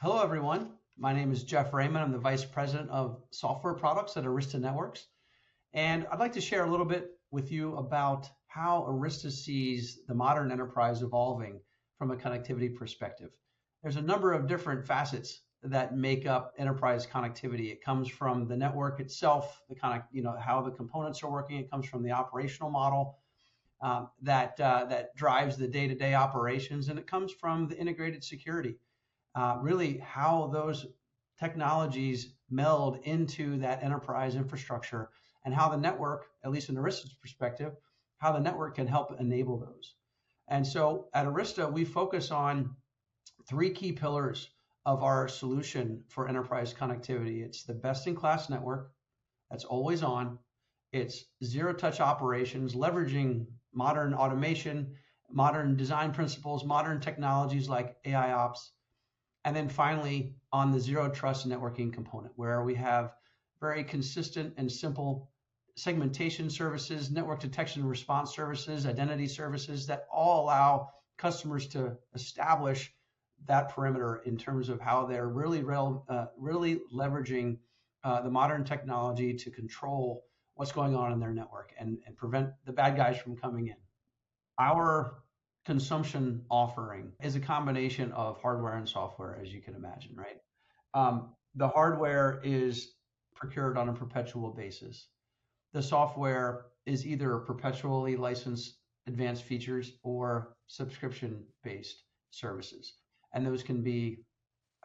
Hello, everyone. My name is Jeff Raymond. I'm the Vice President of Software Products at Arista Networks. And I'd like to share a little bit with you about how Arista sees the modern enterprise evolving from a connectivity perspective. There's a number of different facets that make up enterprise connectivity. It comes from the network itself, how the components are working. It comes from the operational model that drives the day-to-day operations, and it comes from the integrated security, really how those technologies meld into that enterprise infrastructure and how the network, at least in Arista's perspective, how the network can help enable those. And so at Arista, we focus on three key pillars of our solution for enterprise connectivity. It's the best-in-class network that's always on. It's zero-touch operations, leveraging modern automation, modern design principles, modern technologies like AIOps. And then finally, on the zero trust networking component, where we have very consistent and simple segmentation services, network detection and response services, identity services that all allow customers to establish that perimeter in terms of how they're really leveraging the modern technology to control what's going on in their network and prevent the bad guys from coming in. Our consumption offering is a combination of hardware and software, as you can imagine, right? The hardware is procured on a perpetual basis. The software is either perpetually licensed advanced features or subscription-based services. And those can be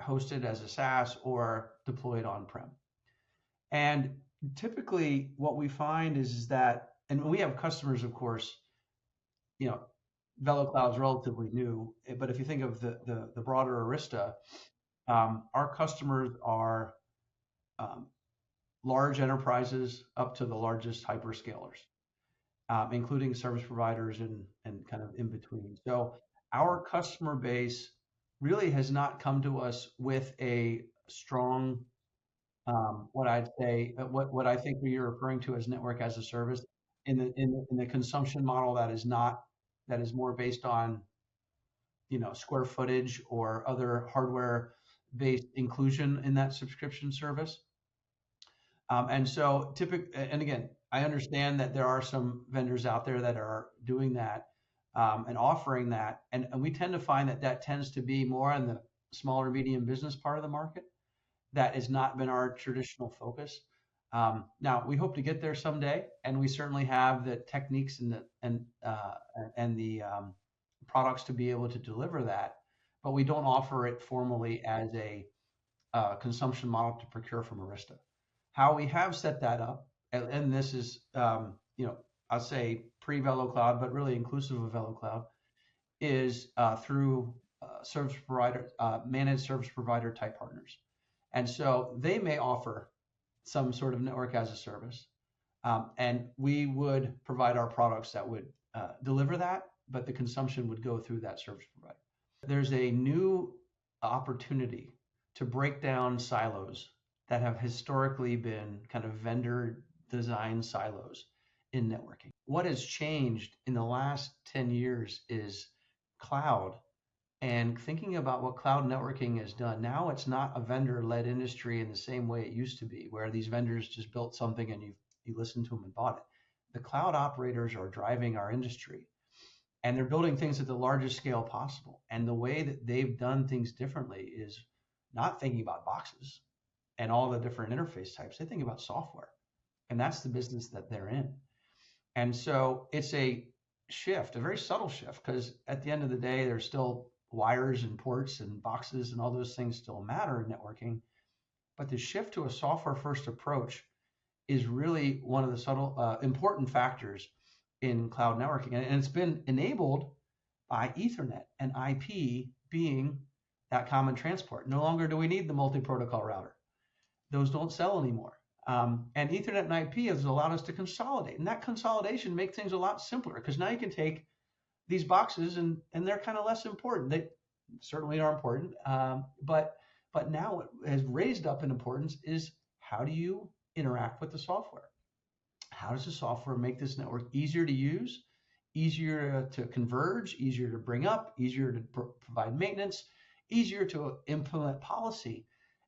hosted as a SaaS or deployed on-prem. And typically what we find is that, and we have customers, of course, VeloCloud is relatively new, but if you think of the broader Arista, our customers are large enterprises up to the largest hyperscalers, including service providers and kind of in between. So our customer base really has not come to us with a strong, what I'd say, what I think you're referring to as network as a service in the consumption model that is more based on square footage or other hardware based inclusion in that subscription service. And again, I understand that there are some vendors out there that are doing that and offering that, and we tend to find that tends to be more in the smaller medium business part of the market. That has not been our traditional focus. Now we hope to get there someday, and we certainly have the techniques and the products to be able to deliver that, but we don't offer it formally as a consumption model to procure from Arista. How we have set that up, and this is I'll say pre-VeloCloud, but really inclusive of VeloCloud, is through service provider, managed service provider type partners, and so they may offer some sort of network as a service. And we would provide our products that would deliver that, but the consumption would go through that service provider. There's a new opportunity to break down silos that have historically been kind of vendor design silos in networking. What has changed in the last 10 years is cloud. And thinking about what cloud networking has done, now it's not a vendor-led industry in the same way it used to be, where these vendors just built something and you listened to them and bought it. The cloud operators are driving our industry, and they're building things at the largest scale possible. And the way that they've done things differently is not thinking about boxes and all the different interface types. They think about software, and that's the business that they're in. And so it's a shift, a very subtle shift, because at the end of the day, there's still wires and ports and boxes and all those things still matter in networking. But the shift to a software first approach is really one of the subtle, important factors in cloud networking. And it's been enabled by Ethernet and IP being that common transport. No longer do we need the multi-protocol router. Those don't sell anymore. And Ethernet and IP has allowed us to consolidate. And that consolidation makes things a lot simpler, because now you can take these boxes and they're kind of less important. They certainly are important, but now what has raised up in importance is, how do you interact with the software? How does the software make this network easier to use, easier to converge, easier to bring up, easier to provide maintenance, easier to implement policy.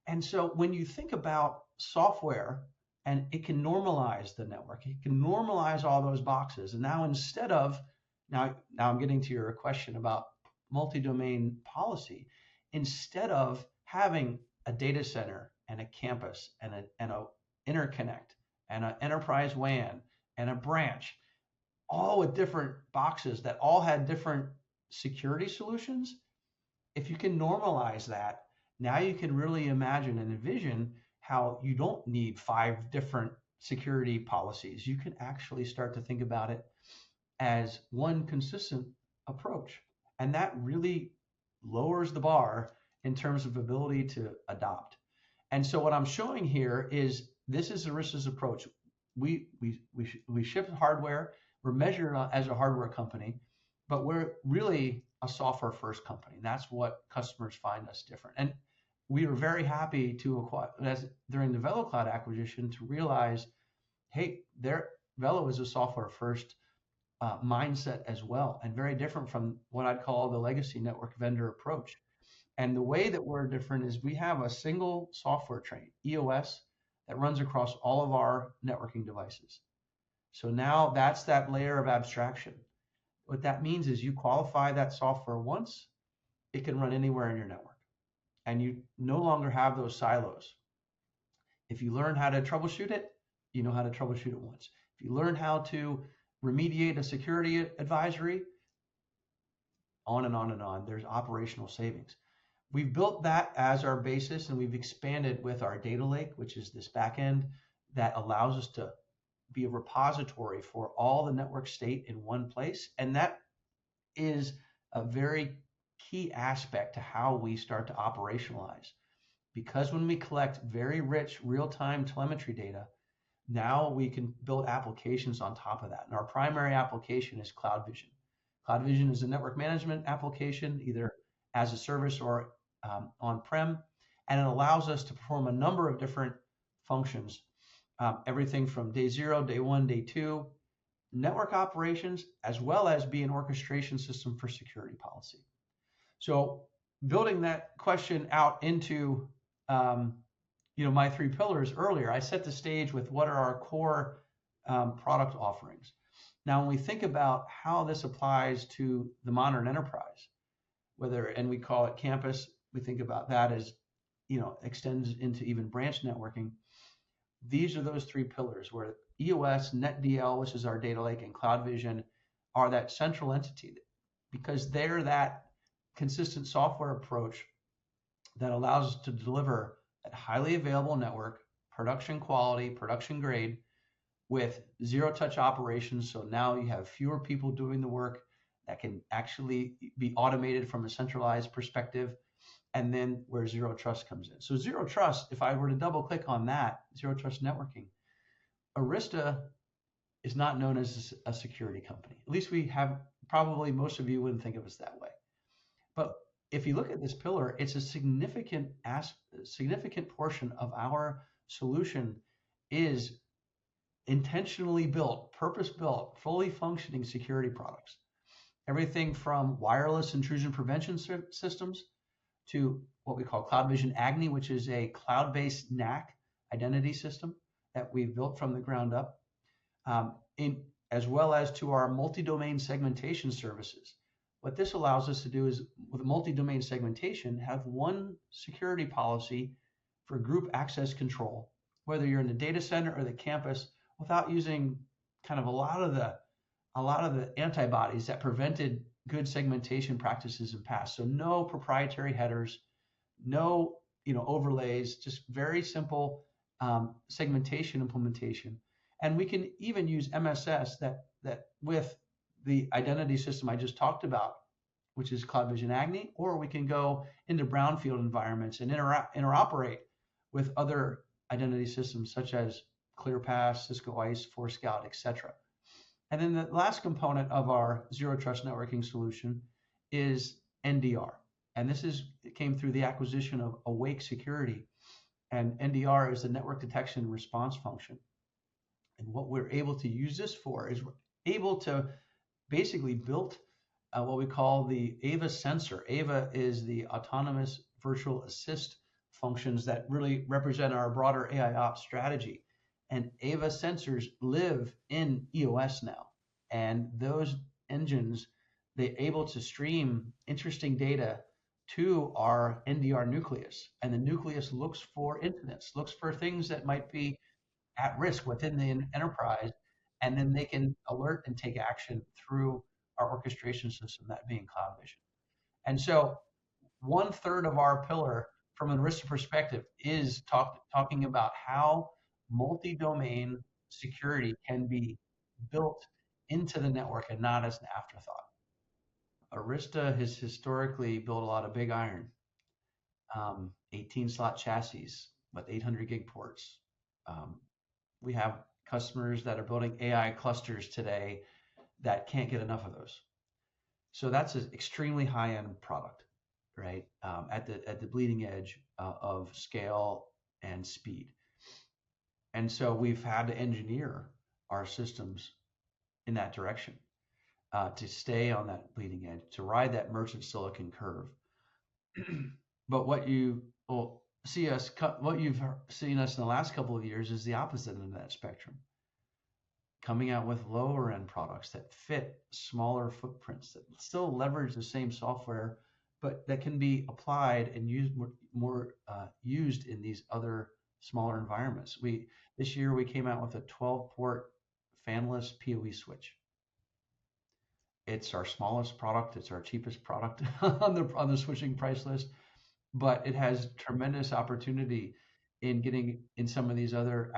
And so when you think about software and it can normalize the network, it can normalize all those boxes. And now instead of, now I'm getting to your question about multi-domain policy, instead of having a data center and a campus and a interconnect and an enterprise WAN and a branch, all with different boxes that all had different security solutions, if you can normalize that, now you can really imagine and envision how you don't need 5 different security policies. You can actually start to think about it as one consistent approach. And that really lowers the bar in terms of ability to adopt. And so what I'm showing here is this is Arista's approach. We ship hardware. We're measured as a hardware company, but we're really a software first company. And that's what customers find us different. And we were very happy to acquire, during the VeloCloud acquisition, to realize, hey, Velo is a software first mindset as well, and very different from what I'd call the legacy network vendor approach. And the way that we're different is we have a single software train, EOS, that runs across all of our networking devices. So now that's that layer of abstraction. What that means is you qualify that software once, it can run anywhere in your network. And you no longer have those silos. If you learn how to troubleshoot it, you know how to troubleshoot it once. If you learn how to remediate a security advisory, on and on and on, there's operational savings. We've built that as our basis, and we've expanded with our data lake, which is this backend that allows us to be a repository for all the network state in one place. And that is a very key aspect to how we start to operationalize. Because when we collect very rich real-time telemetry data, now we can build applications on top of that. And our primary application is CloudVision. CloudVision is a network management application, either as a service or on-prem, and it allows us to perform a number of different functions, everything from day 0, day 1, day 2, network operations, as well as be an orchestration system for security policy. So building that question out into my 3 pillars earlier, I set the stage with what are our core product offerings. Now, when we think about how this applies to the modern enterprise, and we call it campus, we think about that as, extends into even branch networking. These are those 3 pillars where EOS, NetDL, which is our data lake, and CloudVision are that central entity, because they're that consistent software approach that allows us to deliver a highly available network, production quality, production grade, with zero-touch operations. So now you have fewer people doing the work that can actually be automated from a centralized perspective, and then where zero trust comes in. So zero trust, if I were to double click on that, zero trust networking, Arista is not known as a security company. At least we have, probably most of you wouldn't think of us that way. But if you look at this pillar, it's a significant portion of our solution is intentionally built, purpose-built, fully functioning security products. Everything from wireless intrusion prevention systems to what we call CloudVision Agni, which is a cloud-based NAC identity system that we've built from the ground up, as well as to our multi-domain segmentation services. What this allows us to do is, with multi-domain segmentation, have one security policy for group access control, whether you're in the data center or the campus, without using kind of a lot of the antibodies that prevented good segmentation practices in past. So no proprietary headers, no overlays, just very simple segmentation implementation. And we can even use MSS that with the identity system I just talked about, which is CloudVision Agni, or we can go into brownfield environments and interoperate with other identity systems such as ClearPass, Cisco ISE, Forescout, etc. And then the last component of our zero trust networking solution is NDR. And it came through the acquisition of Awake Security. And NDR is the network detection and response function. And what we're able to use this for is we're able to basically build what we call the AVA sensor. AVA is the autonomous virtual assist functions that really represent our broader AIOps strategy. And AVA sensors live in EOS now. And those engines, they're able to stream interesting data to our NDR nucleus. And the nucleus looks for incidents, looks for things that might be at risk within the enterprise, and then they can alert and take action through our orchestration system, that being CloudVision. And so 1/3 of our pillar from an Arista perspective is talking about how multi-domain security can be built into the network and not as an afterthought. Arista has historically built a lot of big iron, 18 slot chassis with 800 gig ports. We have customers that are building AI clusters today that can't get enough of those. So that's an extremely high-end product, right? At the bleeding edge of scale and speed. And so we've had to engineer our systems in that direction to stay on that bleeding edge, to ride that merchant silicon curve. But what you will see us, what you've seen us in the last couple of years is the opposite end of that spectrum. Coming out with lower end products that fit smaller footprints, that still leverage the same software, but that can be applied and used more used in these other smaller environments. This year we came out with a 12-port fanless PoE switch. It's our smallest product. It's our cheapest product on the switching price list, but it has tremendous opportunity in getting in some of these other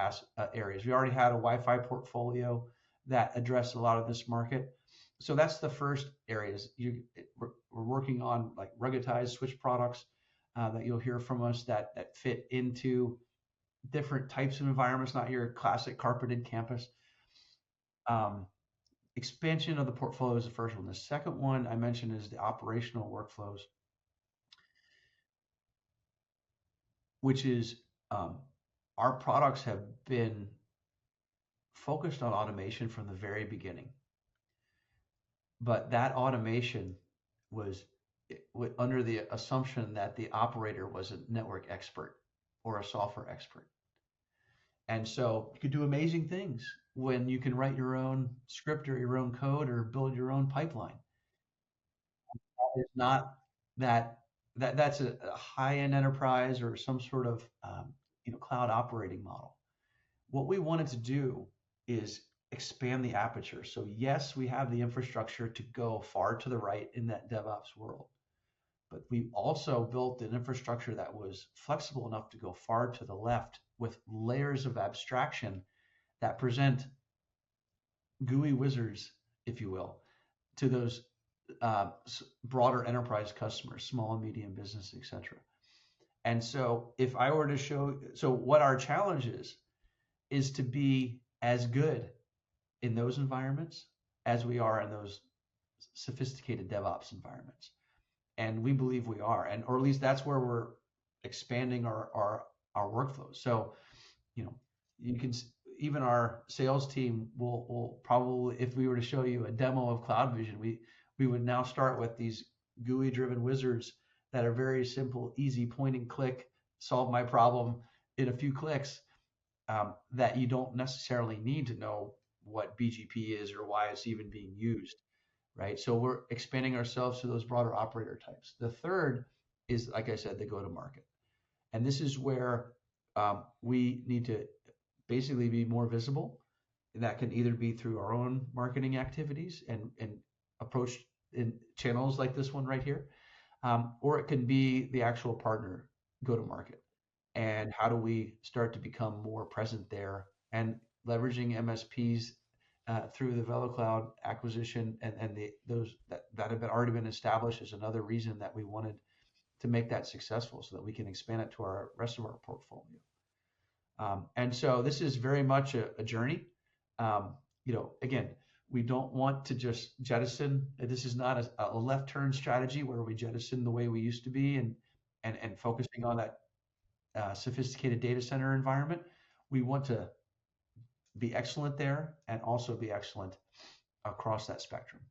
areas. We already had a Wi-Fi portfolio that addressed a lot of this market. So that's the first areas. We're working on like ruggedized switch products that you'll hear from us that fit into different types of environments, not your classic carpeted campus. Expansion of the portfolio is the first one. The second one I mentioned is the operational workflows, which is our products have been focused on automation from the very beginning. But that automation was under the assumption that the operator was a network expert or a software expert. And so you could do amazing things when you can write your own script or your own code or build your own pipeline. That is not that's a high-end enterprise or some sort of cloud operating model. What we wanted to do is expand the aperture. So yes, we have the infrastructure to go far to the right in that DevOps world, but we also built an infrastructure that was flexible enough to go far to the left with layers of abstraction that present GUI wizards, if you will, to those broader enterprise customers, small and medium business, etc. And so if I were to so what our challenge is to be as good in those environments as we are in those sophisticated DevOps environments. And we believe we are, or at least that's where we're expanding our workflows. So, you can, even our sales team will probably, if we were to show you a demo of CloudVision, we would now start with these GUI driven wizards that are very simple, easy point and click, solve my problem in a few clicks, that you don't necessarily need to know what BGP is or why it's even being used, right? So we're expanding ourselves to those broader operator types. The third is, like I said, the go-to-market. And this is where we need to basically be more visible. And that can either be through our own marketing activities and approach in channels like this one right here, or it can be the actual partner go-to-market. And how do we start to become more present there and leveraging MSPs through the VeloCloud acquisition and those that have already been established is another reason that we wanted to make that successful so that we can expand it to our rest of our portfolio. And so this is very much a journey. Again, we don't want to just jettison. This is not a left turn strategy where we jettison the way we used to be and focusing on that sophisticated data center environment. We want to be excellent there and also be excellent across that spectrum.